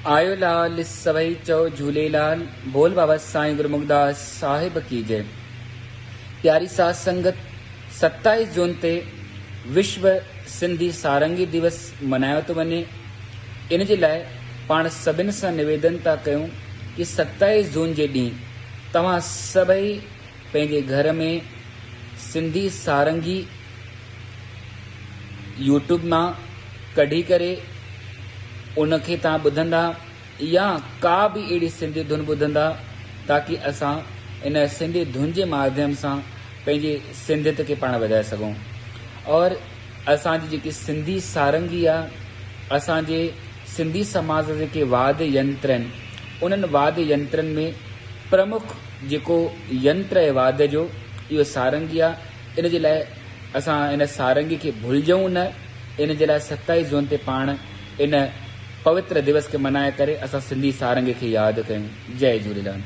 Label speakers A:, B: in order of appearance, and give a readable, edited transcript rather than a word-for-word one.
A: आयो लाल सभई चओ झूलेलाल, बोल बाबा साईं गुरमुखदास साहिब की जय। प्यारी साध संगत, 27 जून ते विश्व सिंधी सारंगी दिवस मनायो थो वञे। इन जे लाइ पाण सभिनि सां निवेदन था कयूं कि 27 जून जे ॾींहुं तव्हां सभई पंहिंजे घर में सिंधी सारंगी यूट्यूब मां कढी करे उनखे तव्हां ॿुधंदा या का बि अहिड़ी सिंधी धुन ॿुधंदा, ताकि असां इन सिंधी धुन जे माध्यम सां पंहिंजे सिंधियत खे पाण वधाए सघूं। और असांजी जेकी सिंधी सारंगी आहे, असांजे सिंधी समाज जे जेके वाद्य यंत्र आहिनि, उन्हनि वाद्य यंत्रनि में प्रमुख जेको यंत्र आहे वाद्य जो, इहो सारंगी आहे। इन जे लाइ असां इन सारंगी खे भुलिजूं न। इन जे लाइ 27 जून ते पाण इन पवित्र दिवस खे मनाए करे असां सिंधी सारंगी खे यादि कयूं। जय झूलेलाल।